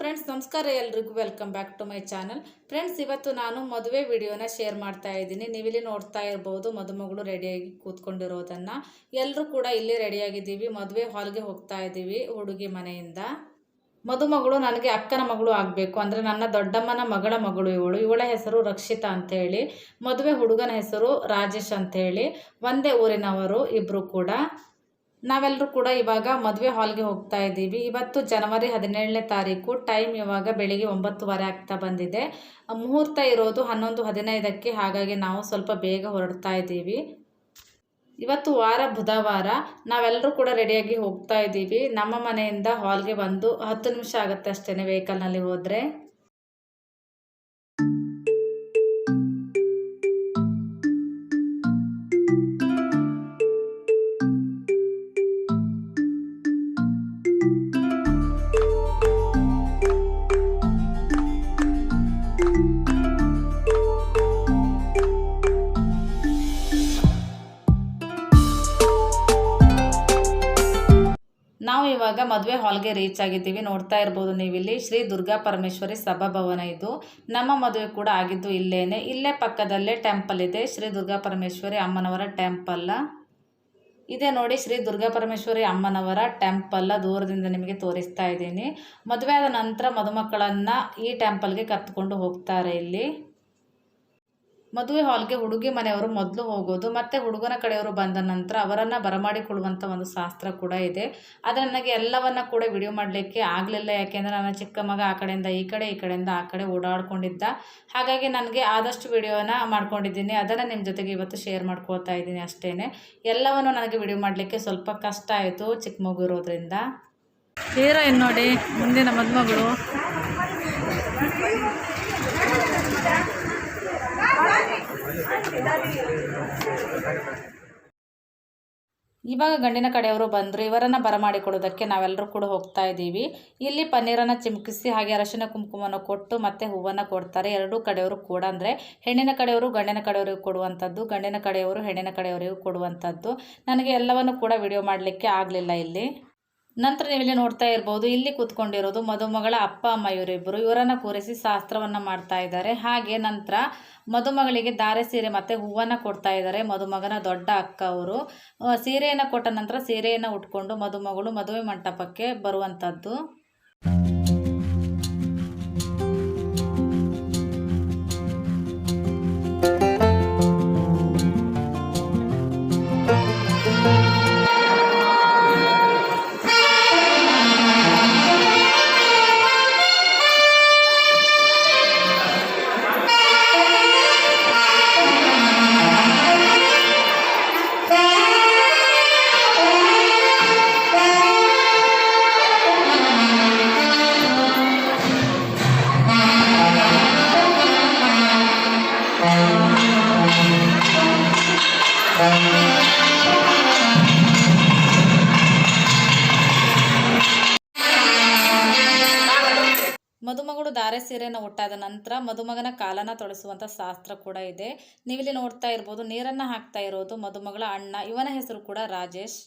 Friends, ನಮಸ್ಕಾರ. ಎಲ್ರಿಗೂ welcome back to my channel. Friends, ಇವತ್ತು ನಾನು ಮದುವೆ ವಿಡಿಯೋನ ಶೇರ್ ಮಾಡ್ತಾ ಇದ್ದೀನಿ. ನೀವಿಲ್ಲಿ ನೋಡ್ತಾ ಇರ್ಬೋದು ಮದುಮಗಳು ರೆಡಿಯಾಗಿ ಕೂತ್ಕೊಂಡಿರೋದನ್ನು. ಎಲ್ಲರೂ ಕೂಡ ಇಲ್ಲಿ ರೆಡಿಯಾಗಿದ್ದೀವಿ. ಮದುವೆ ಹಾಲ್ಗೆ ಹೋಗ್ತಾ ಇದ್ದೀವಿ ಹುಡುಗಿ ಮನೆಯಿಂದ. ಮದುಮಗಳು ನನಗೆ ಅಕ್ಕನ ಮಗಳು ಆಗಬೇಕು, ಅಂದರೆ ನನ್ನ ದೊಡ್ಡಮ್ಮನ ಮಗಳ ಮಗಳು ಇವಳ ಹೆಸರು ರಕ್ಷಿತಾ ಅಂತೇಳಿ, ಮದುವೆ ಹುಡುಗನ ಹೆಸರು ರಾಜೇಶ್ ಅಂತೇಳಿ. ಒಂದೇ ಊರಿನವರು ಇಬ್ಬರು ಕೂಡ. ನಾವೆಲ್ಲರೂ ಕೂಡ ಇವಾಗ ಮದುವೆ ಹಾಲ್ಗೆ ಹೋಗ್ತಾ ಇದ್ದೀವಿ. ಇವತ್ತು ಜನವರಿ 17ನೇ ತಾರೀಕು. ಟೈಮ್ ಇವಾಗ ಬೆಳಿಗ್ಗೆ 9:30 ಆಗ್ತಾ ಬಂದಿದೆ. ಮುಹೂರ್ತ ಇರೋದು 11:15ಕ್ಕೆ. ಹಾಗಾಗಿ ನಾವು ಸ್ವಲ್ಪ ಬೇಗ ಹೊರಡ್ತಾ ಇದ್ದೀವಿ. ಇವತ್ತು ವಾರ ಬುಧವಾರ. ನಾವೆಲ್ಲರೂ ಕೂಡ ರೆಡಿಯಾಗಿ ಹೋಗ್ತಾ ಇದ್ದೀವಿ. ನಮ್ಮ ಮನೆಯಿಂದ ಹಾಲ್ಗೆ ಬಂದು 10 ನಿಮಿಷ ಆಗುತ್ತೆ ಅಷ್ಟೇ ವೆಹಿಕಲ್ನಲ್ಲಿ ಹೋದರೆ. ನಾವು ಇವಾಗ ಮದುವೆ ಹಾಲ್ಗೆ ರೀಚ್ ಆಗಿದ್ದೀವಿ. ನೋಡ್ತಾ ಇರ್ಬೋದು ನೀವಿಲ್ಲಿ ಶ್ರೀ ದುರ್ಗಾ ಪರಮೇಶ್ವರಿ ಸಭಾಭವನ. ಇದು ನಮ್ಮ ಮದುವೆ ಕೂಡ ಆಗಿದ್ದು ಇಲ್ಲೇನೆ. ಇಲ್ಲೇ ಪಕ್ಕದಲ್ಲೇ ಟೆಂಪಲ್ ಇದೆ, ಶ್ರೀ ದುರ್ಗಾ ಪರಮೇಶ್ವರಿ ಅಮ್ಮನವರ ಟೆಂಪಲ್ ಇದೆ ನೋಡಿ. ಶ್ರೀ ದುರ್ಗಾ ಪರಮೇಶ್ವರಿ ಅಮ್ಮನವರ ಟೆಂಪಲ್ ದೂರದಿಂದ ನಿಮಗೆ ತೋರಿಸ್ತಾ ಇದ್ದೀನಿ. ಮದುವೆ ಆದ ನಂತರ ಮದುಮಕ್ಕಳನ್ನು ಈ ಟೆಂಪಲ್ಗೆ ಕರ್ಕೊಂಡು ಹೋಗ್ತಾರೆ. ಇಲ್ಲಿ ಮದುವೆ ಹಾಲ್ಗೆ ಹುಡುಗಿ ಮನೆಯವರು ಮೊದಲು ಹೋಗೋದು, ಮತ್ತು ಹುಡುಗನ ಕಡೆಯವರು ಬಂದ ನಂತರ ಅವರನ್ನು ಬರಮಾಡಿಕೊಳ್ಳುವಂಥ ಒಂದು ಶಾಸ್ತ್ರ ಕೂಡ ಇದೆ. ಆದರೆ ನನಗೆ ಎಲ್ಲವನ್ನ ಕೂಡ ವಿಡಿಯೋ ಮಾಡಲಿಕ್ಕೆ ಆಗಲಿಲ್ಲ, ಯಾಕೆಂದರೆ ನನ್ನ ಚಿಕ್ಕ ಮಗ ಆ ಕಡೆಯಿಂದ ಈ ಕಡೆ, ಈ ಕಡೆಯಿಂದ ಆ ಕಡೆ ಓಡಾಡ್ಕೊಂಡಿದ್ದ. ಹಾಗಾಗಿ ನನಗೆ ಆದಷ್ಟು ವಿಡಿಯೋನ ಮಾಡ್ಕೊಂಡಿದ್ದೀನಿ. ಅದನ್ನು ನಿಮ್ಮ ಜೊತೆಗೆ ಇವತ್ತು ಶೇರ್ ಮಾಡ್ಕೊಳ್ತಾ ಇದ್ದೀನಿ ಅಷ್ಟೇ. ಎಲ್ಲವನ್ನು ನನಗೆ ವಿಡಿಯೋ ಮಾಡಲಿಕ್ಕೆ ಸ್ವಲ್ಪ ಕಷ್ಟ ಆಯಿತು, ಚಿಕ್ಕ ಮಗು ಇರೋದ್ರಿಂದ. ಹೀರೋಯಿನ್ ನೋಡಿ, ಮುಂದಿನ ಮದುಮಗಳು. ಇವಾಗ ಗಂಡಿನ ಕಡೆಯವರು ಬಂದರು. ಇವರನ್ನು ಬರಮಾಡಿಕೊಳ್ಳೋದಕ್ಕೆ ನಾವೆಲ್ಲರೂ ಕೂಡ ಹೋಗ್ತಾ ಇದ್ದೀವಿ. ಇಲ್ಲಿ ಪನ್ನೀರನ್ನು ಚಿಮುಕಿಸಿ ಹಾಗೆ ಅರಶಿನ ಕುಂಕುಮವನ್ನು ಕೊಟ್ಟು ಮತ್ತೆ ಹೂವನ್ನು ಕೊಡ್ತಾರೆ. ಎರಡೂ ಕಡೆಯವರು ಕೂಡ, ಅಂದರೆ ಹೆಣ್ಣಿನ ಕಡೆಯವರು ಗಂಡಿನ ಕಡೆಯವರಿಗೂ ಕೊಡುವಂಥದ್ದು, ಗಂಡಿನ ಕಡೆಯವರು ಹೆಣ್ಣಿನ ಕಡೆಯವರಿಗೂ ಕೊಡುವಂಥದ್ದು. ನನಗೆ ಎಲ್ಲವನ್ನು ಕೂಡ ವಿಡಿಯೋ ಮಾಡಲಿಕ್ಕೆ ಆಗಲಿಲ್ಲ ಇಲ್ಲಿ. ನಂತರ ನೀವಿಲ್ಲಿ ನೋಡ್ತಾ ಇರ್ಬೋದು, ಇಲ್ಲಿ ಕೂತ್ಕೊಂಡಿರೋದು ಮದುಮಗಳ ಅಪ್ಪ ಅಮ್ಮ ಇವರಿಬ್ಬರು. ಇವರನ್ನು ಕೂರಿಸಿ ಶಾಸ್ತ್ರವನ್ನು ಮಾಡ್ತಾ ಇದ್ದಾರೆ. ಹಾಗೆ ನಂತರ ಮದುಮಗಳಿಗೆ ಧಾರೆ ಸೀರೆ ಮತ್ತು ಹೂವನ್ನು ಕೊಡ್ತಾ ಇದ್ದಾರೆ ಮದುಮಗನ ದೊಡ್ಡ ಅಕ್ಕ ಅವರು. ಸೀರೆಯನ್ನು ಕೊಟ್ಟ ನಂತರ ಸೀರೆಯನ್ನು ಉಟ್ಕೊಂಡು ಮದುಮಗಳು ಮದುವೆ ಮಂಟಪಕ್ಕೆ ಬರುವಂಥದ್ದು. ಮದುಮಗಳು ಧಾರೆ ಸೀರೆಯನ್ನು ಉಟ್ಟಾದ ನಂತರ ಮದುಮಗನ ಕಾಲನ್ನು ತೊಳೆಸುವಂಥ ಶಾಸ್ತ್ರ ಕೂಡ ಇದೆ. ನೀವಿಲ್ಲಿ ನೋಡ್ತಾ ಇರ್ಬೋದು, ನೀರನ್ನು ಹಾಕ್ತಾ ಇರೋದು ಮದುಮಗಳ ಅಣ್ಣ. ಇವನ ಹೆಸರು ಕೂಡ ರಾಜೇಶ್.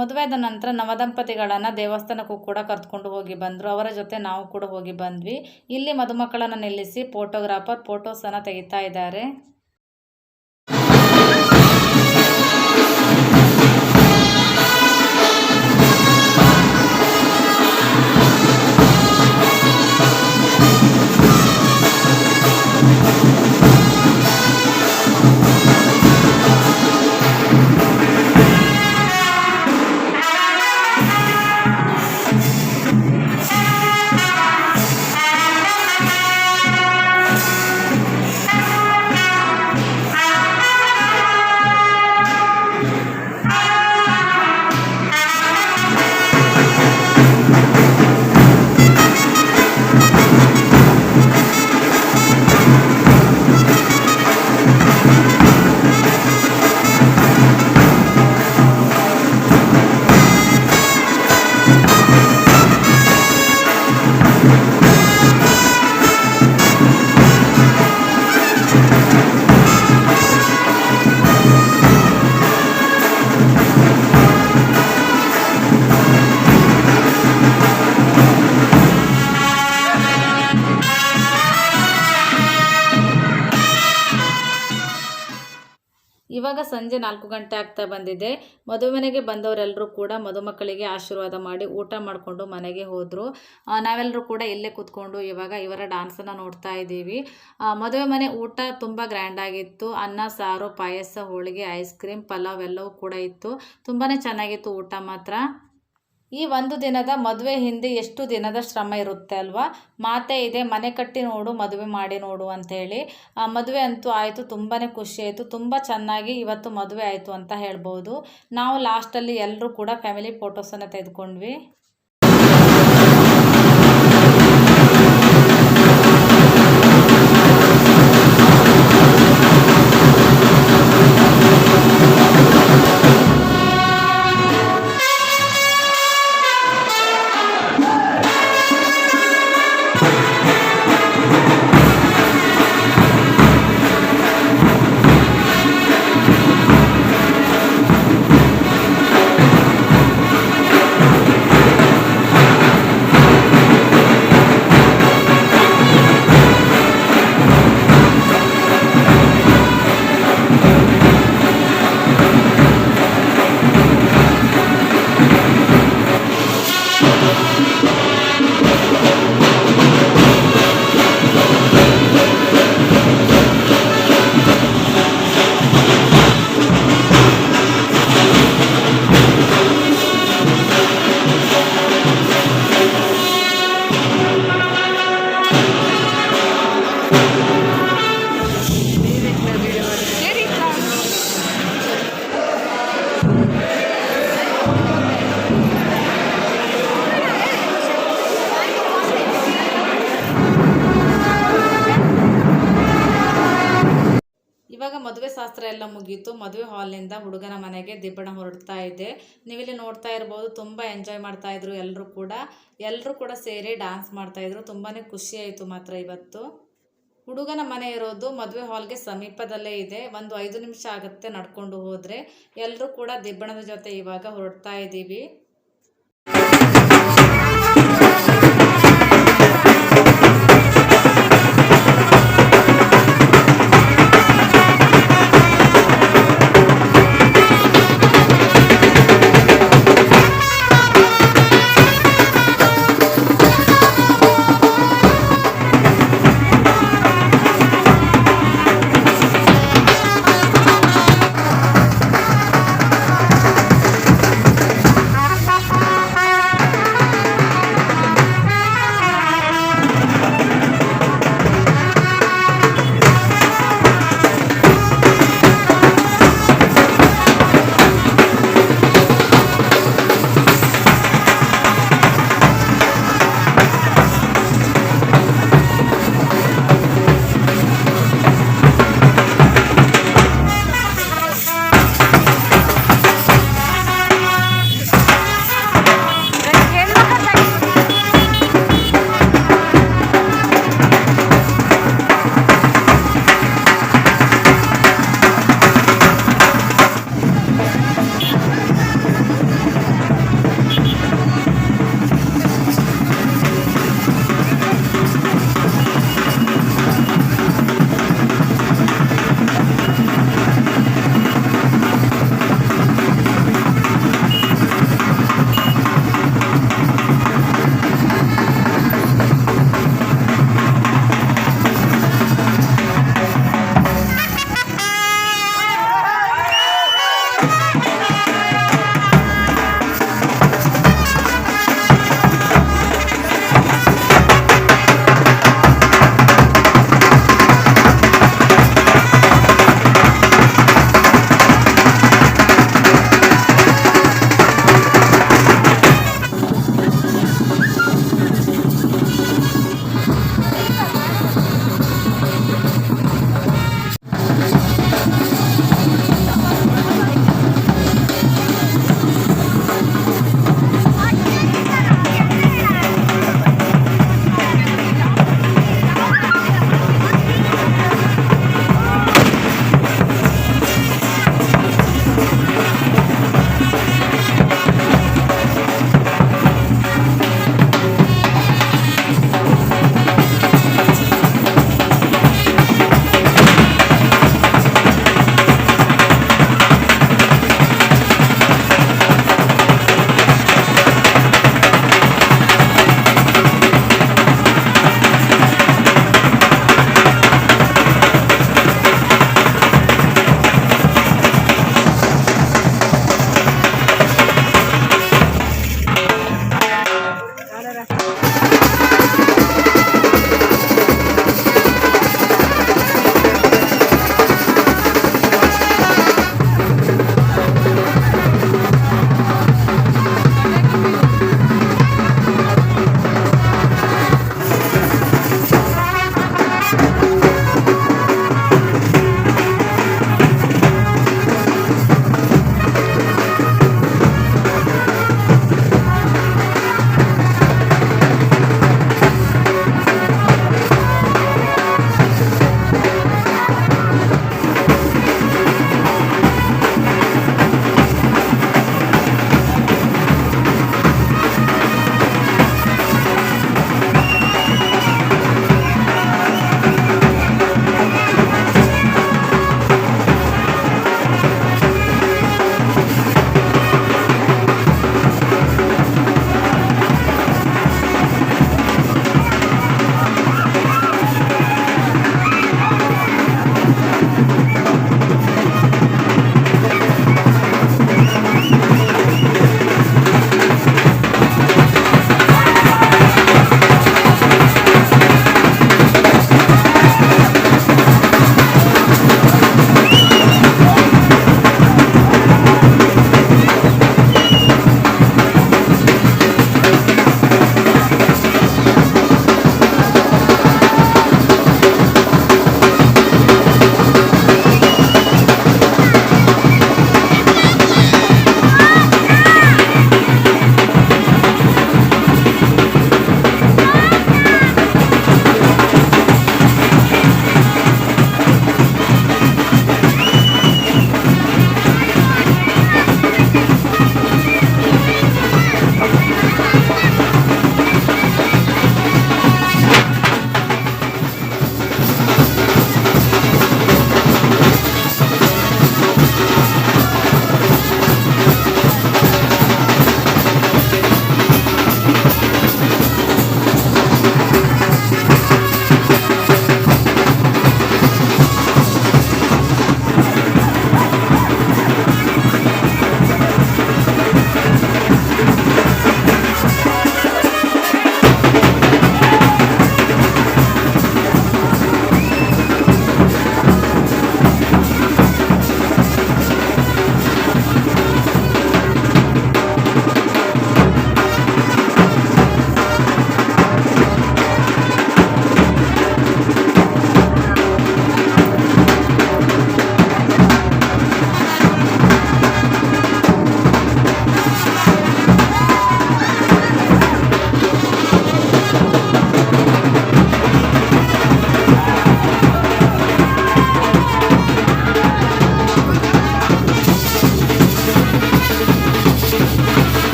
ಮದುವೆ ಆದ ನಂತರ ನವದಂಪತಿಗಳನ್ನು ದೇವಸ್ಥಾನಕ್ಕೂ ಕೂಡ ಕರೆದುಕೊಂಡು ಹೋಗಿ ಬಂದರು. ಅವರ ಜೊತೆ ನಾವು ಕೂಡ ಹೋಗಿ ಬಂದ್ವಿ. ಇಲ್ಲಿ ಮದುಮಕ್ಕಳನ್ನು ನಿಲ್ಲಿಸಿ ಫೋಟೋಗ್ರಾಫರ್ ಫೋಟೋಸನ್ನು ತೆಗಿತಾ ಇದ್ದಾರೆ. ಇವಾಗ ಸಂಜೆ 4 ಗಂಟೆ ಆಗ್ತಾ ಬಂದಿದೆ. ಮದುವೆ ಮನೆಗೆ ಬಂದವರೆಲ್ಲರೂ ಕೂಡ ಮದುಮಕ್ಕಳಿಗೆ ಆಶೀರ್ವಾದ ಮಾಡಿ ಊಟ ಮಾಡಿಕೊಂಡು ಮನೆಗೆ ಹೋದರು. ನಾವೆಲ್ಲರೂ ಕೂಡ ಇಲ್ಲೇ ಕೂತ್ಕೊಂಡು ಇವಾಗ ಇವರ ಡ್ಯಾನ್ಸನ್ನು ನೋಡ್ತಾ ಇದ್ದೀವಿ. ಮದುವೆ ಮನೆ ಊಟ ತುಂಬ ಗ್ರ್ಯಾಂಡಾಗಿತ್ತು. ಅನ್ನ, ಸಾರು, ಪಾಯಸ, ಹೋಳಿಗೆ, ಐಸ್ ಕ್ರೀಮ್, ಪಲಾವ್ ಎಲ್ಲವೂ ಕೂಡ ಇತ್ತು. ತುಂಬಾ ಚೆನ್ನಾಗಿತ್ತು ಊಟ ಮಾತ್ರ. ಈ ಒಂದು ದಿನದ ಮದುವೆ ಹಿಂದೆ ಎಷ್ಟು ದಿನದ ಶ್ರಮ ಇರುತ್ತೆ ಅಲ್ವಾ. ಮಾತೇ ಇದೆ, ಮನೆ ಕಟ್ಟಿ ನೋಡು ಮದುವೆ ಮಾಡಿ ನೋಡು ಅಂಥೇಳಿ. ಮದುವೆ ಅಂತೂ ಆಯಿತು, ತುಂಬಾ ಖುಷಿ ಆಯಿತು. ತುಂಬ ಚೆನ್ನಾಗಿ ಇವತ್ತು ಮದುವೆ ಆಯಿತು ಅಂತ ಹೇಳ್ಬೋದು. ನಾವು ಲಾಸ್ಟಲ್ಲಿ ಎಲ್ಲರೂ ಕೂಡ ಫ್ಯಾಮಿಲಿ ಫೋಟೋಸನ್ನು ತೆಗೆದುಕೊಂಡ್ವಿ. ಇವಾಗ ಮದುವೆ ಶಾಸ್ತ್ರ ಎಲ್ಲ ಮುಗೀತು. ಮದುವೆ ಹಾಲ್ನಿಂದ ಹುಡುಗನ ಮನೆಗೆ ದಿಬ್ಬಣ ಹೊರಡ್ತಾ ಇದೆ. ನೀವಿಲ್ಲಿ ನೋಡ್ತಾ ಇರ್ಬೋದು, ತುಂಬ ಎಂಜಾಯ್ ಮಾಡ್ತಾ ಇದ್ರು ಎಲ್ಲರೂ ಕೂಡ ಸೇರಿ ಡ್ಯಾನ್ಸ್ ಮಾಡ್ತಾ ಇದ್ರು. ತುಂಬಾ ಖುಷಿ ಆಯಿತು ಮಾತ್ರ ಇವತ್ತು. ಹುಡುಗನ ಮನೆ ಇರೋದು ಮದುವೆ ಹಾಲ್ಗೆ ಸಮೀಪದಲ್ಲೇ ಇದೆ. ಒಂದು 5 ನಿಮಿಷ ಆಗುತ್ತೆ ನಡ್ಕೊಂಡು ಹೋದರೆ. ಎಲ್ಲರೂ ಕೂಡ ದಿಬ್ಬಣದ ಜೊತೆ ಇವಾಗ ಹೊರಡ್ತಾ ಇದ್ದೀವಿ.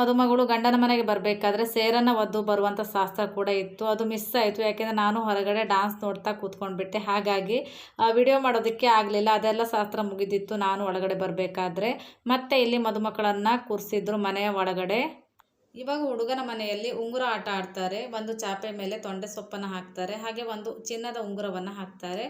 ಮದುಮಗಳು ಗಂಡನ ಮನೆಗೆ ಬರಬೇಕಾದ್ರೆ ಸೇರನ್ನು ಒದ್ದು ಬರುವಂಥ ಶಾಸ್ತ್ರ ಕೂಡ ಇತ್ತು. ಅದು ಮಿಸ್ ಆಯಿತು, ಯಾಕೆಂದರೆ ನಾನು ಹೊರಗಡೆ ಡಾನ್ಸ್ ನೋಡ್ತಾ ಕೂತ್ಕೊಂಡ್ಬಿಟ್ಟೆ. ಹಾಗಾಗಿ ವಿಡಿಯೋ ಮಾಡೋದಕ್ಕೆ ಆಗಲಿಲ್ಲ. ಅದೆಲ್ಲ ಶಾಸ್ತ್ರ ಮುಗಿದಿತ್ತು ನಾನು ಒಳಗಡೆ ಬರಬೇಕಾದ್ರೆ. ಮತ್ತೆ ಇಲ್ಲಿ ಮದುಮಕ್ಕಳನ್ನು ಕೂರಿಸಿದ್ರು ಮನೆಯ ಒಳಗಡೆ. ಇವಾಗ ಹುಡುಗನ ಮನೆಯಲ್ಲಿ ಉಂಗುರ ಆಟ ಆಡ್ತಾರೆ. ಒಂದು ಚಾಪೆ ಮೇಲೆ ತೊಂಡೆ ಸೊಪ್ಪನ್ನು ಹಾಕ್ತಾರೆ, ಹಾಗೆ ಒಂದು ಚಿನ್ನದ ಉಂಗುರವನ್ನು ಹಾಕ್ತಾರೆ.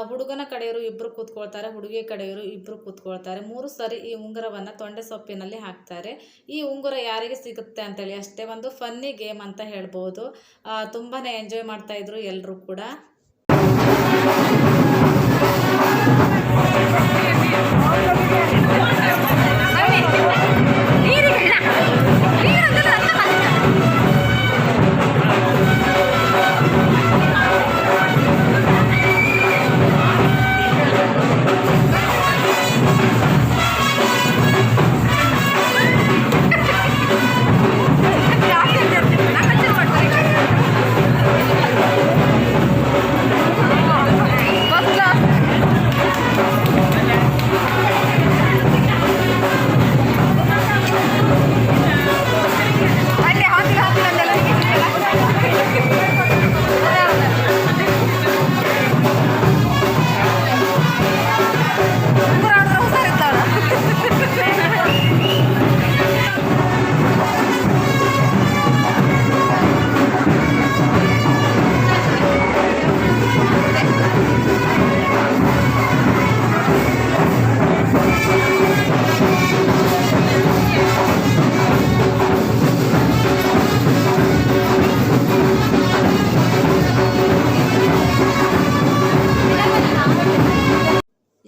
ಹುಡುಗನ ಕಡೆಯವರು ಇಬ್ಬರು ಕೂತ್ಕೊಳ್ತಾರೆ, ಹುಡುಗಿ ಕಡೆಯವರು ಇಬ್ಬರು ಕೂತ್ಕೊಳ್ತಾರೆ. 3 ಸರಿ ಈ ಉಂಗುರವನ್ನು ತೊಂಡೆ ಸೊಪ್ಪಿನಲ್ಲಿ ಹಾಕ್ತಾರೆ. ಈ ಉಂಗುರ ಯಾರಿಗೆ ಸಿಗುತ್ತೆ ಅಂತೇಳಿ ಅಷ್ಟೇ ಒಂದು ಫನ್ನಿ ಗೇಮ್ ಅಂತ ಹೇಳ್ಬೋದು. ತುಂಬಾ ಎಂಜಾಯ್ ಮಾಡ್ತಾಯಿದ್ರು ಎಲ್ಲರೂ ಕೂಡ.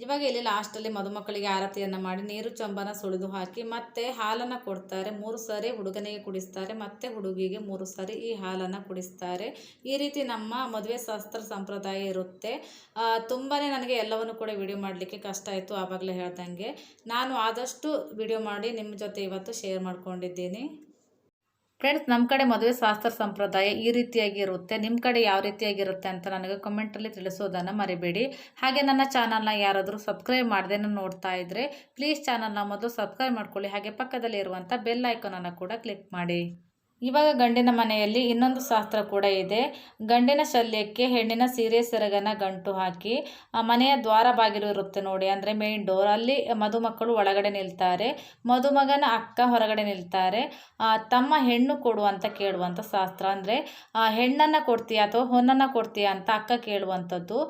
ಇವಾಗ ಇಲ್ಲಿ ಲಾಸ್ಟಲ್ಲಿ ಮದುಮಕ್ಕಳಿಗೆ ಆರತಿಯನ್ನು ಮಾಡಿ ನೀರು ಚೊಂಬನ ಸುಳಿದು ಹಾಕಿ ಮತ್ತೆ ಹಾಲನ್ನು ಕೊಡ್ತಾರೆ. 3 ಸಾರಿ ಹುಡುಗನಿಗೆ ಕುಡಿಸ್ತಾರೆ, ಮತ್ತೆ ಹುಡುಗಿಗೆ 3 ಸಾರಿ ಈ ಹಾಲನ್ನು ಕುಡಿಸ್ತಾರೆ. ಈ ರೀತಿ ನಮ್ಮ ಮದುವೆ ಶಾಸ್ತ್ರ ಸಂಪ್ರದಾಯ ಇರುತ್ತೆ. ತುಂಬಾ ನನಗೆ ಎಲ್ಲವನ್ನು ಕೂಡ ವಿಡಿಯೋ ಮಾಡಲಿಕ್ಕೆ ಕಷ್ಟ ಆಯಿತು. ಆವಾಗಲೇ ಹೇಳ್ದಂಗೆ ನಾನು ಆದಷ್ಟು ವಿಡಿಯೋ ಮಾಡಿ ನಿಮ್ಮ ಜೊತೆ ಇವತ್ತು ಶೇರ್ ಮಾಡ್ಕೊಂಡಿದ್ದೀನಿ. ಫ್ರೆಂಡ್ಸ್, ನಮ್ಮ ಕಡೆ ಮದುವೆ ಶಾಸ್ತ್ರ ಸಂಪ್ರದಾಯ ಈ ರೀತಿಯಾಗಿ ಇರುತ್ತೆ. ನಿಮ್ಮ ಕಡೆ ಯಾವ ರೀತಿಯಾಗಿರುತ್ತೆ ಅಂತ ನನಗೆ ಕಮೆಂಟಲ್ಲಿ ತಿಳಿಸೋದನ್ನು ಮರಿಬೇಡಿ. ಹಾಗೆ ನನ್ನ ಚಾನಲ್ನ ಯಾರಾದರೂ ಸಬ್ಸ್ಕ್ರೈಬ್ ಮಾಡದೆ ನೋಡ್ತಾ ಇದ್ದರೆ ಪ್ಲೀಸ್ ಚಾನಲ್ನ ಮೊದಲು ಸಬ್ಸ್ಕ್ರೈಬ್ ಮಾಡ್ಕೊಳ್ಳಿ. ಹಾಗೆ ಪಕ್ಕದಲ್ಲಿ ಇರುವಂಥ ಬೆಲ್ ಐಕಾನನ್ನು ಕೂಡ ಕ್ಲಿಕ್ ಮಾಡಿ. ಇವಾಗ ಗಂಡಿನ ಮನೆಯಲ್ಲಿ ಇನ್ನೊಂದು ಶಾಸ್ತ್ರ ಕೂಡ ಇದೆ. ಗಂಡಿನ ಶಲ್ಯಕ್ಕೆ ಹೆಣ್ಣಿನ ಸೀರೆ ಸೆರಗನ್ನು ಗಂಟು ಹಾಕಿ ಮನೆಯ ದ್ವಾರ ಬಾಗಿಲು ಇರುತ್ತೆ ನೋಡಿ, ಅಂದರೆ ಮೇನ್ ಡೋರ್, ಅಲ್ಲಿ ಮದುಮಕ್ಕಳು ಒಳಗಡೆ ನಿಲ್ತಾರೆ, ಮದುಮಗನ ಅಕ್ಕ ಹೊರಗಡೆ ನಿಲ್ತಾರೆ. ತಮ್ಮ ಹೆಣ್ಣು ಕೊಡು ಅಂತ ಕೇಳುವಂಥ ಶಾಸ್ತ್ರ. ಅಂದರೆ ಹೆಣ್ಣನ್ನು ಕೊಡ್ತೀಯಾ ಅಥವಾ ಹೊನ್ನನ್ನು ಕೊಡ್ತೀಯಾ ಅಂತ ಅಕ್ಕ ಕೇಳುವಂಥದ್ದು.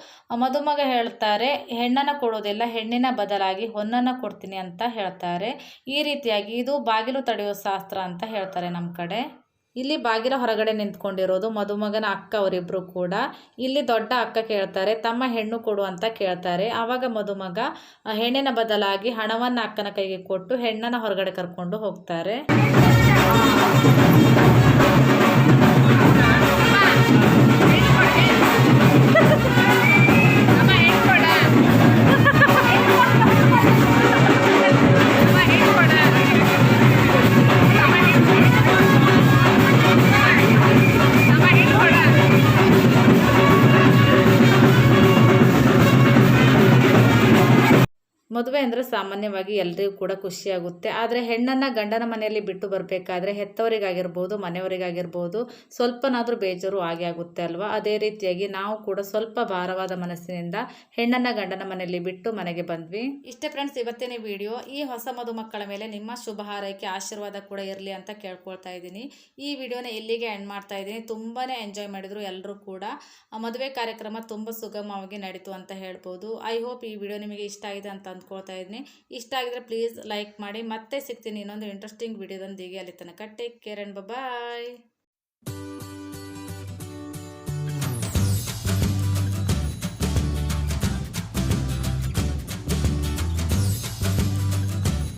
ಮದುಮಗ ಹೇಳ್ತಾರೆ ಹೆಣ್ಣನ್ನು ಕೊಡೋದಿಲ್ಲ, ಹೆಣ್ಣಿನ ಬದಲಾಗಿ ಹೊನ್ನನ್ನು ಕೊಡ್ತೀನಿ ಅಂತ ಹೇಳ್ತಾರೆ. ಈ ರೀತಿಯಾಗಿ ಇದು ಬಾಗಿಲು ತಡೆಯೋ ಶಾಸ್ತ್ರ ಅಂತ ಹೇಳ್ತಾರೆ ನಮ್ಮ ಕಡೆ. ಇಲ್ಲಿ ಬಾಗಿಲ ಹೊರಗಡೆ ನಿಂತ್ಕೊಂಡಿರೋದು ಮದುಮಗನ ಅಕ್ಕ ಅವರಿಬ್ಬರು ಕೂಡ. ಇಲ್ಲಿ ದೊಡ್ಡ ಅಕ್ಕ ಕೇಳ್ತಾರೆ ತಮ್ಮ ಹೆಣ್ಣು ಕೊಡು ಅಂತ ಕೇಳ್ತಾರೆ. ಆವಾಗ ಮದುಮಗ ಹೆಣ್ಣಿನ ಬದಲಾಗಿ ಹಣವನ್ನು ಅಕ್ಕನ ಕೈಗೆ ಕೊಟ್ಟು ಹೆಣ್ಣನ್ನು ಹೊರಗಡೆ ಕರ್ಕೊಂಡು ಹೋಗ್ತಾರೆ. ಮದುವೆ ಅಂದರೆ ಸಾಮಾನ್ಯವಾಗಿ ಎಲ್ಲರಿಗೂ ಕೂಡ ಖುಷಿಯಾಗುತ್ತೆ. ಆದರೆ ಹೆಣ್ಣನ್ನು ಗಂಡನ ಮನೆಯಲ್ಲಿ ಬಿಟ್ಟು ಬರಬೇಕಾದ್ರೆ ಹೆತ್ತವರಿಗಾಗಿರ್ಬೋದು ಮನೆಯವರಿಗಾಗಿರ್ಬೋದು ಸ್ವಲ್ಪನಾದರೂ ಬೇಜಾರು ಆಗೇ ಆಗುತ್ತೆ ಅಲ್ವಾ. ಅದೇ ರೀತಿಯಾಗಿ ನಾವು ಕೂಡ ಸ್ವಲ್ಪ ಭಾರವಾದ ಮನಸ್ಸಿನಿಂದ ಹೆಣ್ಣನ್ನು ಗಂಡನ ಮನೆಯಲ್ಲಿ ಬಿಟ್ಟು ಮನೆಗೆ ಬಂದ್ವಿ. ಇಷ್ಟೇ ಫ್ರೆಂಡ್ಸ್ ಇವತ್ತಿನ ವಿಡಿಯೋ. ಈ ಹೊಸ ಮದುಮಕ್ಕಳ ಮೇಲೆ ನಿಮ್ಮ ಶುಭ ಹಾರೈಕೆ ಆಶೀರ್ವಾದ ಕೂಡ ಇರಲಿ ಅಂತ ಕೇಳ್ಕೊಳ್ತಾ ಇದ್ದೀನಿ. ಈ ವಿಡಿಯೋನ ಇಲ್ಲಿಗೆ ಎಂಡ್ ಮಾಡ್ತಾ ಇದ್ದೀನಿ. ತುಂಬಾ ಎಂಜಾಯ್ ಮಾಡಿದ್ರು ಎಲ್ಲರೂ ಕೂಡ. ಮದುವೆ ಕಾರ್ಯಕ್ರಮ ತುಂಬ ಸುಗಮವಾಗಿ ನಡೀತು ಅಂತ ಹೇಳ್ಬೋದು. ಐ ಹೋಪ್ ಈ ವಿಡಿಯೋ ನಿಮಗೆ ಇಷ್ಟ ಆಗಿದೆ ಅಂತ ಅಂದ್ಕೊಳ್ತಾ ಇದ್ದೀನಿ. ಇಷ್ಟ ಆಗಿದ್ರೆ ಪ್ಲೀಸ್ ಲೈಕ್ ಮಾಡಿ. ಮತ್ತೆ ಸಿಗ್ತೀನಿ ಇನ್ನೊಂದು ಇಂಟ್ರೆಸ್ಟಿಂಗ್ ವಿಡಿಯೋದೊಂದಿಗೆ. ಅಲ್ಲಿ ತನಕ ಟೇಕ್ ಕೇರ್ ಅಂಡ್ ಬಾಯ್.